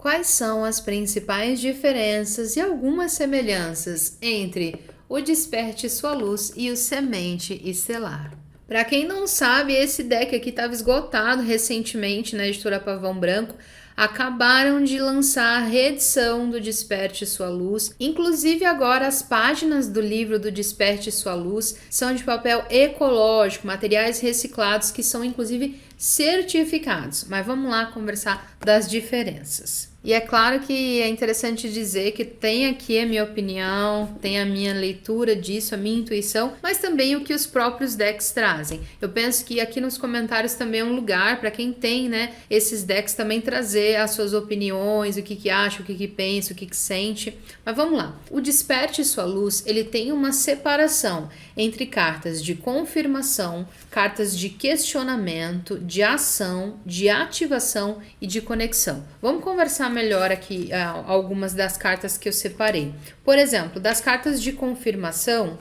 Quais são as principais diferenças e algumas semelhanças entre o Desperte Sua Luz e o Semente Estelar? Para quem não sabe, esse deck aqui estava esgotado recentemente na editora Pavão Branco. Acabaram de lançar a reedição do Desperte Sua Luz. Inclusive agora as páginas do livro do Desperte Sua Luz são de papel ecológico, materiais reciclados que são inclusive certificados. Mas vamos lá conversar das diferenças. E é claro que é interessante dizer que tem aqui a minha opinião, tem a minha leitura disso, a minha intuição, mas também o que os próprios decks trazem. Eu penso que aqui nos comentários também é um lugar para quem tem, esses decks também trazer as suas opiniões, o que acha, o que pensa, o que sente. Mas vamos lá. O Desperte Sua Luz, ele tem uma separação entre cartas de confirmação, cartas de questionamento, de ação, de ativação e de conexão. Vamos conversar melhor aqui algumas das cartas que eu separei. Por exemplo, das cartas de confirmação,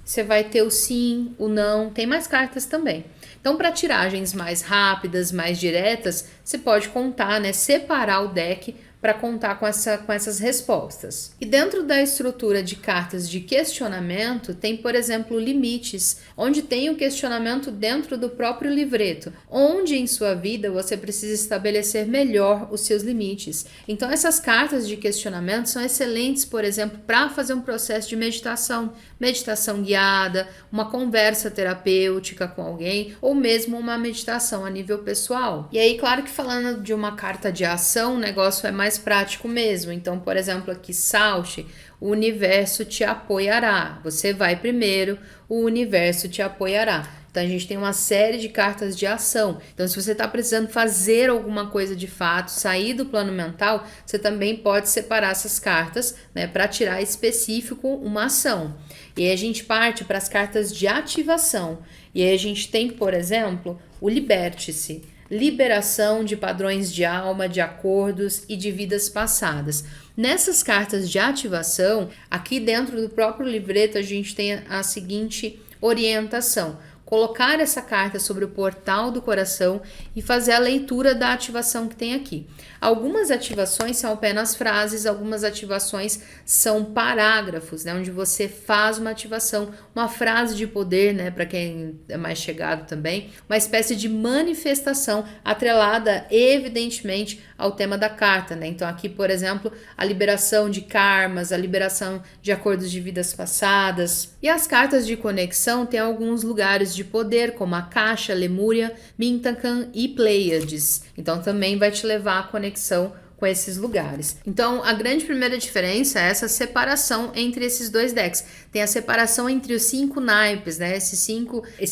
você vai ter o sim, o não, tem mais cartas também. Então, para tiragens mais rápidas, mais diretas, você pode contar, separar o deck para contar com essas respostas. E dentro da estrutura de cartas de questionamento, tem, por exemplo, limites, onde tem o questionamento dentro do próprio livreto, onde em sua vida você precisa estabelecer melhor os seus limites. Então, essas cartas de questionamento são excelentes, por exemplo, para fazer um processo de meditação guiada, uma conversa terapêutica com alguém, ou mesmo uma meditação a nível pessoal. E aí, claro que falando de uma carta de ação, o negócio é mais prático mesmo. Então, por exemplo, aqui Sauche, o universo te apoiará. Você vai primeiro, o universo te apoiará. Então, a gente tem uma série de cartas de ação. Então, se você está precisando fazer alguma coisa de fato, sair do plano mental, você também pode separar essas cartas, para tirar específico uma ação. E aí a gente parte para as cartas de ativação. E aí a gente tem, por exemplo, o Liberte-se. Liberação de padrões de alma, de acordos e de vidas passadas. Nessas cartas de ativação, aqui dentro do próprio livreto, a gente tem a seguinte orientação: colocar essa carta sobre o portal do coração e fazer a leitura da ativação que tem aqui. Algumas ativações são apenas frases, algumas ativações são parágrafos, onde você faz uma ativação, uma frase de poder, para quem é mais chegado também, uma espécie de manifestação atrelada, evidentemente, ao tema da carta, Então aqui, por exemplo, a liberação de karmas, a liberação de acordos de vidas passadas. E as cartas de conexão têm alguns lugares de poder, como a Caixa, Lemúria, Mintakan e Pleiades. Então também vai te levar à conexão com esses lugares. Então, a grande primeira diferença é essa separação entre esses dois decks. Tem a separação entre os 5 naipes, Esses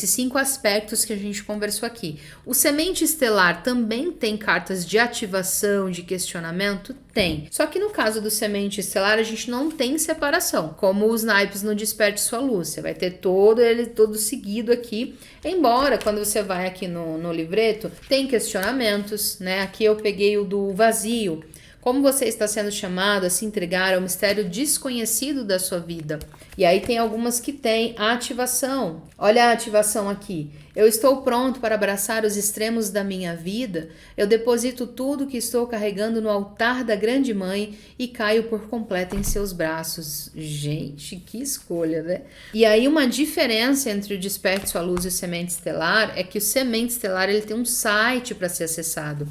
cinco aspectos que a gente conversou aqui. O Semente Estelar também tem cartas de ativação, de questionamento? Tem. Só que no caso do Semente Estelar, a gente não tem separação, como os naipes no Desperte Sua Luz. Você vai ter ele todo seguido aqui. Embora, quando você vai aqui no livreto, tem questionamentos, Aqui eu peguei o do vazio. Como você está sendo chamado a se entregar ao mistério desconhecido da sua vida? E aí tem algumas que tem a ativação. Olha a ativação aqui. Eu estou pronto para abraçar os extremos da minha vida. Eu deposito tudo que estou carregando no altar da Grande Mãe e caio por completo em seus braços. Gente, que escolha, E aí uma diferença entre o Desperte Sua Luz e o Semente Estelar é que o Semente Estelar ele tem um site para ser acessado.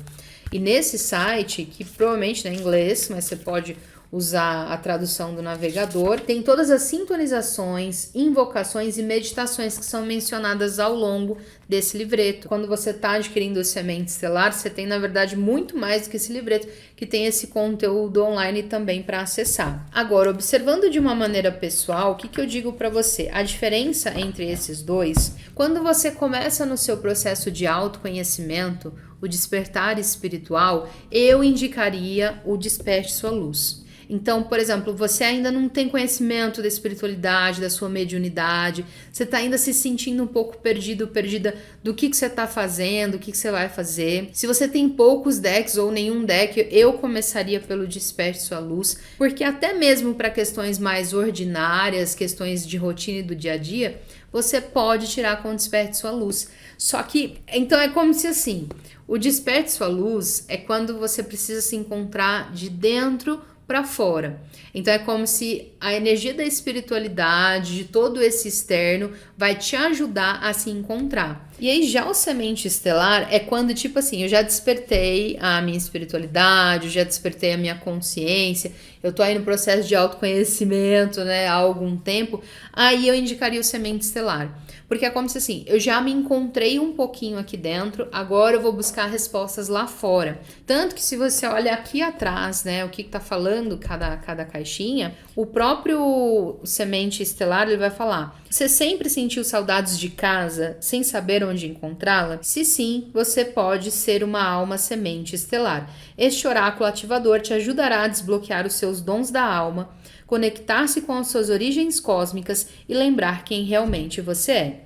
E nesse site, que provavelmente é em inglês, mas você pode usar a tradução do navegador, tem todas as sintonizações, invocações e meditações que são mencionadas ao longo desse livreto. Quando você está adquirindo o Semente Estelar, você tem, na verdade, muito mais do que esse livreto, que tem esse conteúdo online também para acessar. Agora, observando de uma maneira pessoal, o que eu digo para você? A diferença entre esses dois, quando você começa no seu processo de autoconhecimento, o despertar espiritual, eu indicaria o Desperte Sua Luz. Então, por exemplo, você ainda não tem conhecimento da espiritualidade, da sua mediunidade, você está ainda se sentindo um pouco perdido, perdida do que você está fazendo, o que você vai fazer. Se você tem poucos decks ou nenhum deck, eu começaria pelo Desperte Sua Luz, porque até mesmo para questões mais ordinárias, questões de rotina e do dia a dia, você pode tirar com o Desperte Sua Luz. Só que, então é como se assim, o Desperte Sua Luz é quando você precisa se encontrar de dentro para fora. Então é como se a energia da espiritualidade, de todo esse externo, vai te ajudar a se encontrar. E aí já o Semente Estelar é quando, tipo assim, eu já despertei a minha espiritualidade, eu já despertei a minha consciência, eu tô aí no processo de autoconhecimento, né, há algum tempo, aí eu indicaria o Semente Estelar. Porque é como se assim, eu já me encontrei um pouquinho aqui dentro, agora eu vou buscar respostas lá fora. Tanto que se você olha aqui atrás, né, o que tá falando cada caixinha, o próprio Semente Estelar, ele vai falar: você sempre sentiu saudades de casa, sem saber onde encontrá-la? Se sim, você pode ser uma alma semente estelar. Este oráculo ativador te ajudará a desbloquear os seus dons da alma, conectar-se com as suas origens cósmicas e lembrar quem realmente você é.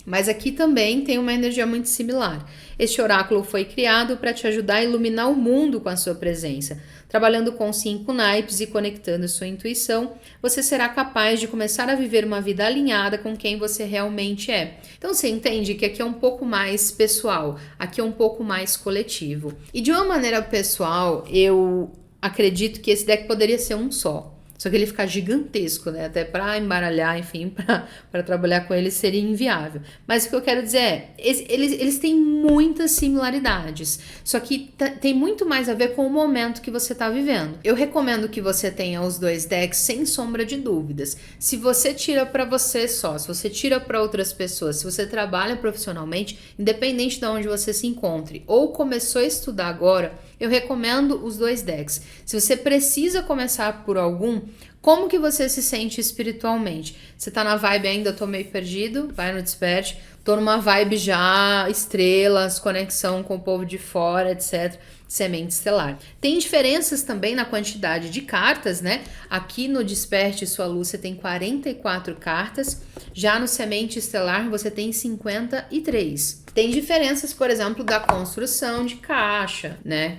Mas aqui também tem uma energia muito similar. Este oráculo foi criado para te ajudar a iluminar o mundo com a sua presença. Trabalhando com 5 naipes e conectando sua intuição, você será capaz de começar a viver uma vida alinhada com quem você realmente é. Então você entende que aqui é um pouco mais pessoal, aqui é um pouco mais coletivo. E de uma maneira pessoal, eu acredito que esse deck poderia ser um só. Só que ele fica gigantesco, né? Até para embaralhar, enfim, para trabalhar com ele seria inviável. Mas o que eu quero dizer é, eles têm muitas similaridades. Só que tem muito mais a ver com o momento que você está vivendo. Eu recomendo que você tenha os 2 decks sem sombra de dúvidas. Se você tira para você só, se você tira para outras pessoas, se você trabalha profissionalmente, independente de onde você se encontre, ou começou a estudar agora, eu recomendo os 2 decks. Se você precisa começar por algum, como que você se sente espiritualmente? Você tá na vibe ainda, eu tô meio perdido, vai no Desperte. Tô numa vibe já, estrelas, conexão com o povo de fora, etc. Semente Estelar. Tem diferenças também na quantidade de cartas, né? Aqui no Desperte Sua Luz você tem 44 cartas, já no Semente Estelar você tem 53. Tem diferenças, por exemplo, da construção de caixa, né?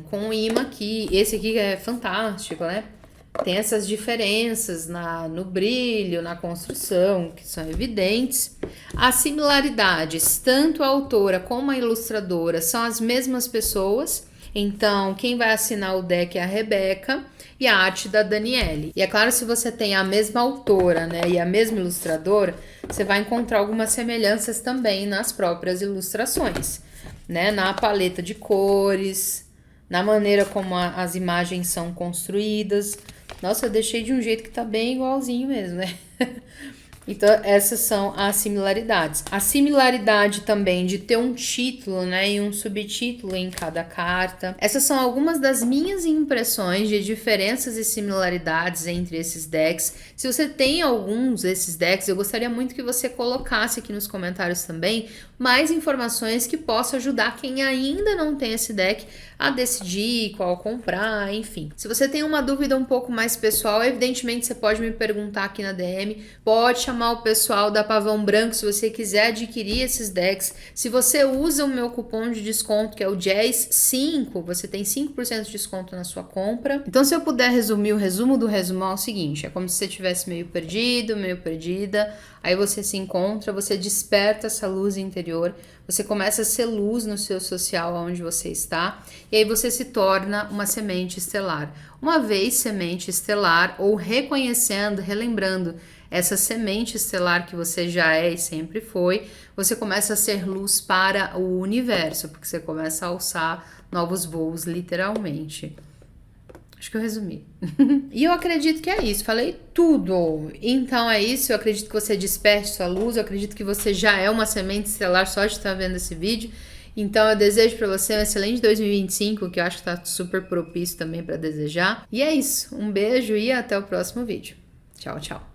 Com o imã aqui, esse aqui é fantástico, né? Tem essas diferenças no brilho, na construção, que são evidentes. As similaridades, tanto a autora como a ilustradora são as mesmas pessoas. Então, quem vai assinar o deck é a Rebeca e a arte da Daniele. E é claro, se você tem a mesma autora, né, e a mesma ilustradora, você vai encontrar algumas semelhanças também nas próprias ilustrações, né? Na paleta de cores, na maneira como as imagens são construídas. Nossa, eu deixei de um jeito que tá bem igualzinho mesmo, né? Então, essas são as similaridades. A similaridade também de ter um título, né, e um subtítulo em cada carta. Essas são algumas das minhas impressões de diferenças e similaridades entre esses decks. Se você tem alguns desses decks, eu gostaria muito que você colocasse aqui nos comentários também mais informações que possam ajudar quem ainda não tem esse deck a decidir qual comprar, enfim. Se você tem uma dúvida um pouco mais pessoal, evidentemente você pode me perguntar aqui na DM, pode chamar o pessoal da Pavão Branco se você quiser adquirir esses decks. Se você usa o meu cupom de desconto, que é o Jazz5, você tem 5% de desconto na sua compra. Então, se eu puder resumir o resumo do resumo, é o seguinte, é como se você estivesse meio perdido, meio perdida, aí você se encontra, você desperta essa luz interior, você começa a ser luz no seu social onde você está, e aí você se torna uma semente estelar. Uma vez semente estelar, ou reconhecendo, relembrando essa semente estelar que você já é e sempre foi, você começa a ser luz para o universo, porque você começa a alçar novos voos, literalmente. Acho que eu resumi. E eu acredito que é isso, falei tudo. Então é isso, eu acredito que você desperte sua luz, eu acredito que você já é uma semente estelar só de estar vendo esse vídeo. Então eu desejo para você um excelente 2025, que eu acho que está super propício também para desejar. E é isso, um beijo e até o próximo vídeo. Tchau, tchau.